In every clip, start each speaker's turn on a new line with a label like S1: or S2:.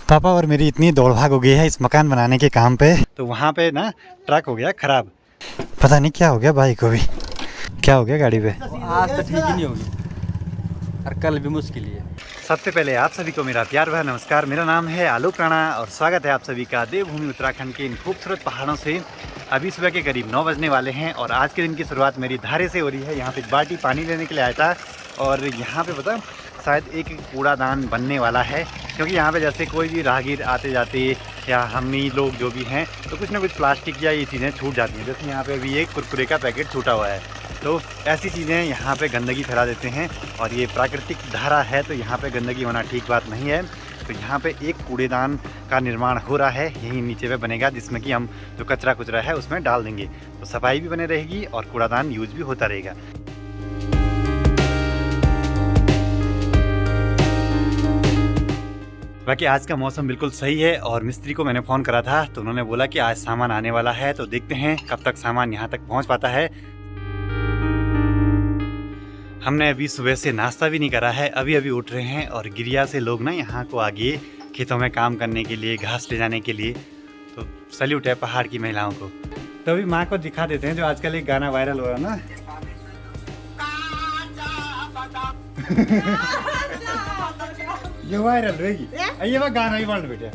S1: पापा और मेरी इतनी दौड़ भाग हो गई है इस मकान बनाने के काम पे, तो वहाँ पे ना ट्रक हो गया खराब। पता नहीं क्या हो गया बाइक को भी, क्या हो गया गाड़ी पे।
S2: आज तो ठीक ही नहीं होगी और कल भी मुश्किल ही है।
S1: सबसे पहले आप सभी को मेरा प्यार भरा नमस्कार। मेरा नाम है आलोक राणा और स्वागत है आप सभी का देवभूमि उत्तराखंड के इन खूबसूरत पहाड़ों से। अभी सुबह के करीब 9 बजने वाले हैं और आज के दिन की शुरुआत मेरी धारे से हो रही है। यहाँ पे एक बाल्टी पानी लेने के लिए आया था और यहाँ पे पता शायद एक कूड़ादान बनने वाला है, क्योंकि यहाँ पे जैसे कोई भी राहगीर आते जाते या हम ही लोग जो भी हैं तो कुछ ना कुछ प्लास्टिक या ये चीज़ें छूट जाती हैं। जैसे यहाँ पे अभी एक कुरकुरे का पैकेट छूटा हुआ है, तो ऐसी चीज़ें यहाँ पे गंदगी फैला देते हैं और ये प्राकृतिक धारा है तो यहाँ पे गंदगी होना ठीक बात नहीं है। तो यहाँ पे एक कूड़ेदान का निर्माण हो रहा है, यहीं नीचे पे बनेगा, जिसमें कि हम जो कचरा कुचरा है उसमें डाल देंगे, तो सफाई भी बने रहेगी और कूड़ादान यूज भी होता रहेगा। बाकी आज का मौसम बिल्कुल सही है और मिस्त्री को मैंने फ़ोन करा था तो उन्होंने बोला कि आज सामान आने वाला है, तो देखते हैं कब तक सामान यहाँ तक पहुँच पाता है। हमने अभी सुबह से नाश्ता भी नहीं करा है, अभी अभी उठ रहे हैं और गिरिया से लोग ना यहाँ को आगे खेतों में काम करने के लिए, घास ले जाने के लिए, तो सैल्यूट है पहाड़ की महिलाओं को। तो अभी माँ को दिखा देते हैं जो आजकल एक गाना वायरल हो रहा है ना। ये वायरल रहेगी, ये वो गाना ही बंद बेटे।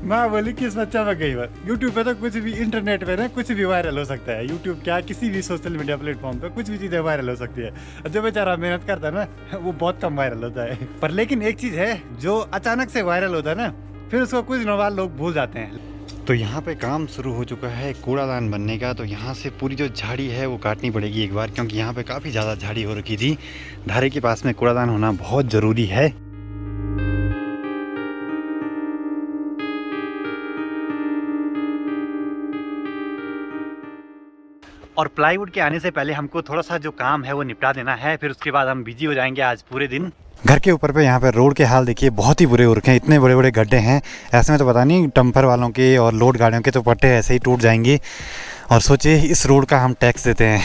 S1: माँ बोली किस्मत चमक गई बार। यूट्यूब पे तो कुछ भी, इंटरनेट पे ना कुछ भी वायरल हो सकता है। यूट्यूब क्या, किसी भी सोशल मीडिया प्लेटफॉर्म पे कुछ भी चीज़ें वायरल हो सकती है। जो बेचारा मेहनत करता है ना वो बहुत कम वायरल होता है। पर लेकिन एक चीज़ है, जो अचानक से वायरल होता है ना फिर उसको कुछ दिनों बाद लोग भूल जाते हैं। तो यहाँ पे काम शुरू हो चुका है कूड़ादान बनने का, तो यहाँ से पूरी जो झाड़ी है वो काटनी पड़ेगी एक बार, क्योंकि यहाँ पे काफ़ी ज़्यादा झाड़ी हो रखी थी। धारे के पास में कूड़ादान होना बहुत ज़रूरी है। और प्लाईवुड के आने से पहले हमको थोड़ा सा जो काम है वो निपटा देना है, फिर उसके बाद हम बिजी हो जाएंगे आज पूरे दिन। घर के ऊपर पे यहाँ पे रोड के हाल देखिए, बहुत ही बुरे हो रखे हैं, इतने बड़े बड़े गड्ढे हैं। ऐसे में तो पता नहीं डंपर वालों के और लोड गाड़ियों के तो पट्टे ऐसे ही टूट जाएंगे। और सोचिए इस रोड का हम टैक्स देते हैं,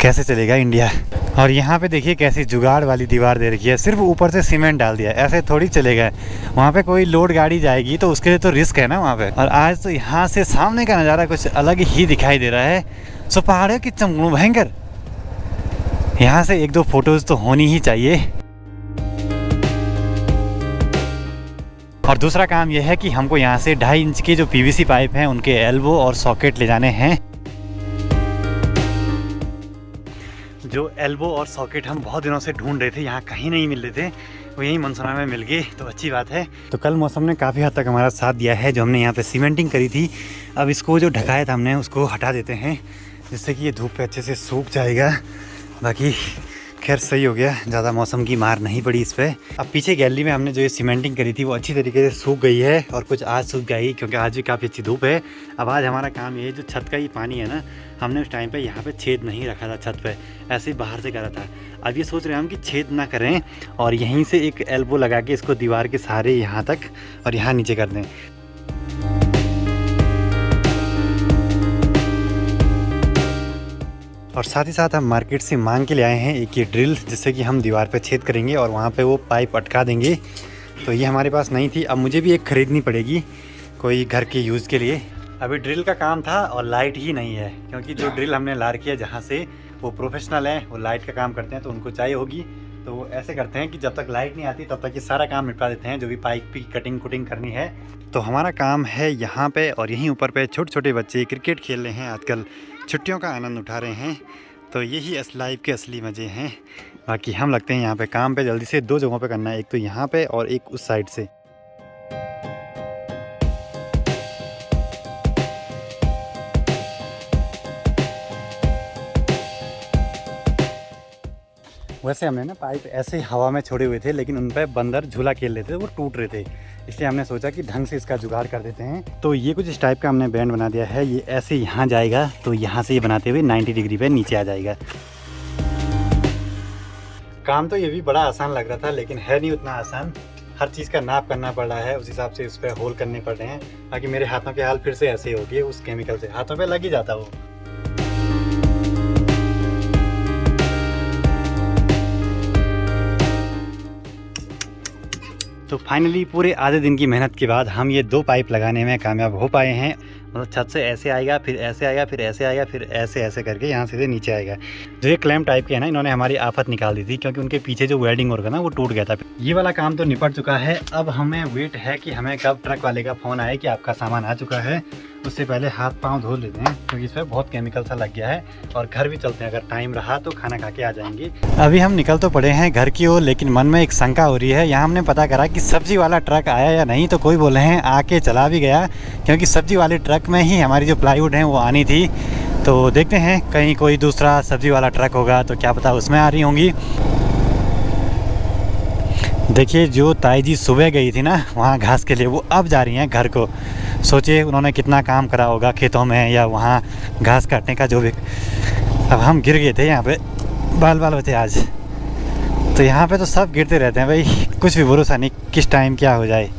S1: कैसे चलेगा इंडिया। और यहाँ पे देखिए कैसी जुगाड़ वाली दीवार दे रखी है, सिर्फ ऊपर से सीमेंट डाल दिया, ऐसे थोड़ी चलेगा। वहाँ पे कोई लोड गाड़ी जाएगी तो उसके लिए तो रिस्क है ना वहाँ पे। और आज तो यहाँ से सामने का नज़ारा कुछ अलग ही दिखाई दे रहा है। सो पहाड़ों की चमकू भयंकर, यहाँ से एक दो फोटोज तो होनी ही चाहिए। और दूसरा काम यह है कि हमको यहाँ से 2.5 इंच के जो पीवीसी पाइप हैं उनके एल्बो और सॉकेट ले जाने हैं। जो एल्बो और सॉकेट हम बहुत दिनों से ढूंढ रहे थे, यहाँ कहीं नहीं मिल रहे थे, वो यहीं मनसुना में मिल गए, तो अच्छी बात है। तो कल मौसम ने काफ़ी हद तक हमारा साथ दिया है। जो हमने यहाँ पे सीमेंटिंग करी थी, अब इसको जो ढकाया था हमने उसको हटा देते हैं, जिससे कि ये धूप पे अच्छे से सूख जाएगा। बाकी खैर सही हो गया, ज़्यादा मौसम की मार नहीं पड़ी इस पर। अब पीछे गैलरी में हमने जो ये सीमेंटिंग करी थी वो अच्छी तरीके से सूख गई है और कुछ आज सूख गई, क्योंकि आज भी काफ़ी अच्छी धूप है। अब आज हमारा काम ये है, जो छत का ही पानी है ना, हमने उस टाइम पे यहाँ पे छेद नहीं रखा था छत पे, ऐसे ही बाहर से करा था। अब ये सोच रहे हैं हम कि छेद ना करें और यहीं से एक एल्बो लगा के इसको दीवार के सहारे यहाँ तक और यहाँ नीचे कर दें। और साथ ही साथ हम मार्केट से मांग के ले आए हैं एक ये ड्रिल, जिससे कि हम दीवार पे छेद करेंगे और वहाँ पे वो पाइप अटका देंगे। तो ये हमारे पास नहीं थी, अब मुझे भी एक ख़रीदनी पड़ेगी कोई घर के यूज़ के लिए। अभी ड्रिल का काम था और लाइट ही नहीं है, क्योंकि जो ड्रिल हमने ला रखी है जहाँ से, वो प्रोफेशनल हैं, वो लाइट का काम करते हैं, तो उनको चाहिए होगी। तो ऐसे करते हैं कि जब तक लाइट नहीं आती तब तक ये सारा काम निपटा देते हैं, जो भी पाइप की कटिंग कुटिंग करनी है। तो हमारा काम है यहाँ पे, और यहीं ऊपर पे छोटे छोटे बच्चे क्रिकेट खेल रहे हैं, आजकल छुट्टियों का आनंद उठा रहे हैं। तो यही लाइफ के असली मज़े हैं। बाकी हम लगते हैं यहाँ पे काम पे, जल्दी से 2 जगहों पे करना है, एक तो यहाँ पे और एक उस साइड से। वैसे हमने ना पाइप ऐसे हवा में छोड़े हुए थे, लेकिन उन पर बंदर झूला खेल रहे थे, वो टूट रहे थे, इसलिए हमने सोचा कि ढंग से इसका जुगाड़ कर देते हैं। तो ये कुछ इस टाइप का हमने बैंड बना दिया है, ये ऐसे यहाँ जाएगा, तो यहाँ से ये बनाते हुए 90 डिग्री पे नीचे आ जाएगा। काम तो ये भी बड़ा आसान लग रहा था, लेकिन है नहीं उतना आसान। हर चीज़ का नाप करना पड़ रहा है, उस हिसाब से उस पर होल करने पड़ रहे हैं। बाकी मेरे हाथों के हाल फिर से ऐसे ही हो गए, उस केमिकल से हाथों पे लग ही जाता वो। तो फाइनली पूरे आधे दिन की मेहनत के बाद हम ये 2 पाइप लगाने में कामयाब हो पाए हैं। मतलब छत से ऐसे आएगा, फिर ऐसे आएगा, फिर ऐसे आएगा, फिर ऐसे ऐसे करके यहाँ सीधे नीचे आएगा। जो ये क्लैम्प टाइप के है ना, इन्होंने हमारी आफत निकाल दी थी, क्योंकि उनके पीछे जो वेल्डिंग होगा ना वो टूट गया था। ये वाला काम तो निपट चुका है। अब हमें वेट है कि हमें कब ट्रक वाले का फ़ोन आए कि आपका सामान आ चुका है। उससे पहले हाथ पाँव धो लेते हैं, क्योंकि इसमें बहुत केमिकल सा लग गया है। और घर भी चलते हैं, अगर टाइम रहा तो खाना खा के आ जाएंगे। अभी हम निकल तो पड़े हैं घर की ओर, लेकिन मन में एक शंका हो रही है। यहाँ हमने पता करा कि सब्जी वाला ट्रक आया या नहीं, तो कोई बोले हैं आके चला भी गया, क्योंकि सब्जी वाले ट्रक में ही हमारी जो प्लाईवुड है वो आनी थी। तो देखते हैं कहीं कोई दूसरा सब्जी वाला ट्रक होगा तो क्या पता उसमें आ रही होंगी। देखिए जो ताई जी सुबह गई थी ना वहाँ घास के लिए, वो अब जा रही हैं घर को। सोचिए उन्होंने कितना काम करा होगा खेतों में या वहाँ घास काटने का जो भी। अब हम गिर गए थे यहाँ पे, बाल बचे आज। तो यहाँ पे तो सब गिरते रहते हैं भाई, कुछ भी भरोसा नहीं किस टाइम क्या हो जाए।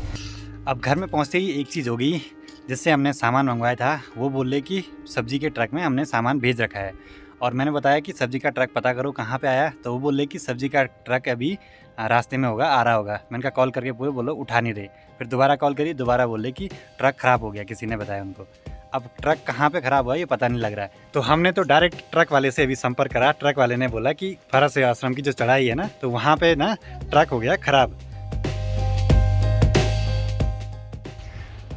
S1: अब घर में पहुँचते ही एक चीज़ होगी, जिससे हमने सामान मंगवाया था वो बोले कि सब्जी के ट्रक में हमने सामान भेज रखा है। और मैंने बताया कि सब्जी का ट्रक पता करो कहाँ पे आया, तो वो बोले कि सब्जी का ट्रक अभी रास्ते में होगा, आ रहा होगा। मैंने कहा कॉल करके पूरे, बोलो उठा नहीं रहे। फिर दोबारा कॉल करी, दोबारा बोले कि ट्रक ख़राब हो गया, किसी ने बताया उनको। अब ट्रक कहाँ पे ख़राब हुआ ये पता नहीं लग रहा है। तो हमने तो डायरेक्ट ट्रक वाले से अभी संपर्क करा। ट्रक वाले ने बोला कि फरस सेवा आश्रम की जो चढ़ाई है ना, तो वहाँ पे ना ट्रक हो गया ख़राब।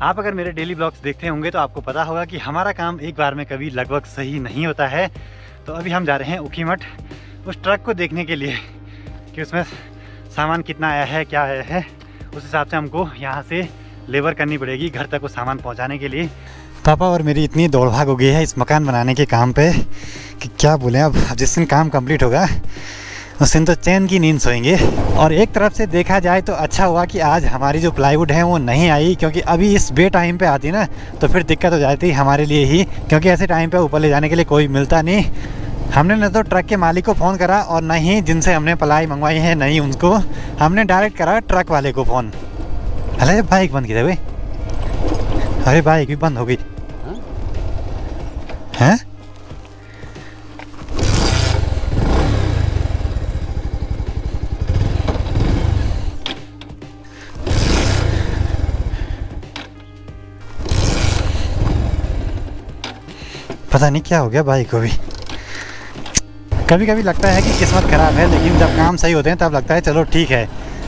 S1: आप अगर मेरे डेली ब्लॉग्स देखते होंगे तो आपको पता होगा कि हमारा काम एक बार में कभी लगभग सही नहीं होता है। तो अभी हम जा रहे हैं ऊखीमठ उस ट्रक को देखने के लिए कि उसमें सामान कितना आया है, क्या आया है। उस हिसाब से हमको यहाँ से लेबर करनी पड़ेगी घर तक वो सामान पहुँचाने के लिए। पापा और मेरी इतनी दौड़ भाग हो गई है इस मकान बनाने के काम पे कि क्या बोलें। अब जिस दिन काम कंप्लीट होगा उस दिन तो चैन की नींद सोएंगे। और एक तरफ से देखा जाए तो अच्छा हुआ कि आज हमारी जो प्लाईवुड है वो नहीं आई, क्योंकि अभी इस बे टाइम पे आती ना तो फिर दिक्कत हो जाती हमारे लिए ही, क्योंकि ऐसे टाइम पे ऊपर ले जाने के लिए कोई मिलता नहीं। हमने न तो ट्रक के मालिक को फ़ोन करा और न ही जिनसे हमने प्लाई मंगवाई है नहीं उनको, हमने डायरेक्ट करा ट्रक वाले को फ़ोन। अरे बाइक बंद की थी भाई, अरे बाइक भी बंद हो गई हैं। पता नहीं क्या हो गया बाइक को भी। कभी कभी लगता है कि किस्मत ख़राब है, लेकिन जब काम सही होते हैं तब लगता है चलो ठीक है।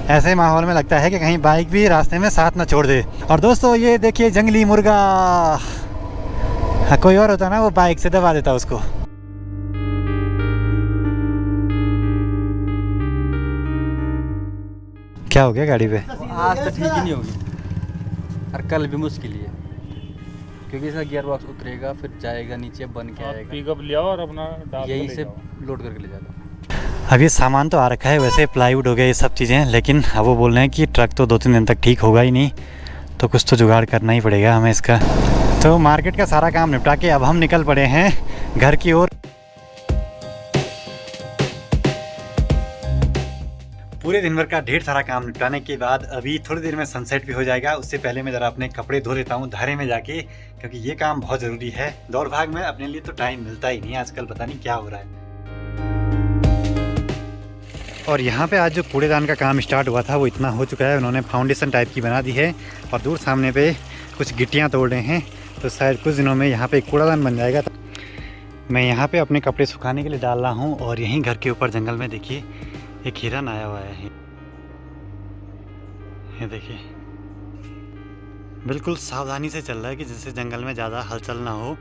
S1: ऐसे माहौल में लगता है कि कहीं बाइक भी रास्ते में साथ ना छोड़ दे। और दोस्तों ये देखिए जंगली मुर्गा, कोई और होता ना वो बाइक से दबा देता उसको। क्या हो गया गाड़ी पे?
S2: आज तो ठीक ही नहीं होगी और कल भी मुश्किल ही है, क्योंकि इसका गियर बॉक्स उतरेगा फिर जाएगा नीचे बन के आएगा।
S3: पिकअप लिया और अपना डाल के
S2: यहीं
S3: ले
S2: से
S3: जाओ।
S2: लोड करके ले जाता।
S1: अब ये सामान तो आ रखा है, वैसे प्लाईवुड हो गया ये सब चीज़ें, लेकिन अब वो बोल रहे हैं कि ट्रक तो 2-3 दिन तक ठीक होगा ही नहीं, तो कुछ तो जुगाड़ करना ही पड़ेगा हमें इसका। तो मार्केट का सारा काम निपटा के अब हम निकल पड़े हैं घर की ओर। पूरे दिन भर का ढेर सारा काम निपटाने के बाद अभी थोड़ी देर में सनसेट भी हो जाएगा। उससे पहले मैं ज़रा अपने कपड़े धो लेता हूँ धारे में जाके, क्योंकि ये काम बहुत ज़रूरी है। दौड़ भाग में अपने लिए तो टाइम मिलता ही नहीं आजकल, पता नहीं क्या हो रहा है। और यहाँ पे आज जो कूड़ेदान का काम स्टार्ट हुआ था वो इतना हो चुका है, उन्होंने फाउंडेशन टाइप की बना दी है और दूर सामने पे कुछ गिट्टियाँ तोड़ रहे हैं। तो शायद कुछ दिनों में यहाँ पे कूड़ादान बन जाएगा। मैं यहाँ पे अपने कपड़े सुखाने के लिए डाल रहा हूँ और यहीं घर के ऊपर जंगल में देखिए एक हिरन आया हुआ है। ये देखिए बिल्कुल सावधानी से चल रहा है कि जिससे जंगल में ज़्यादा हलचल ना हो।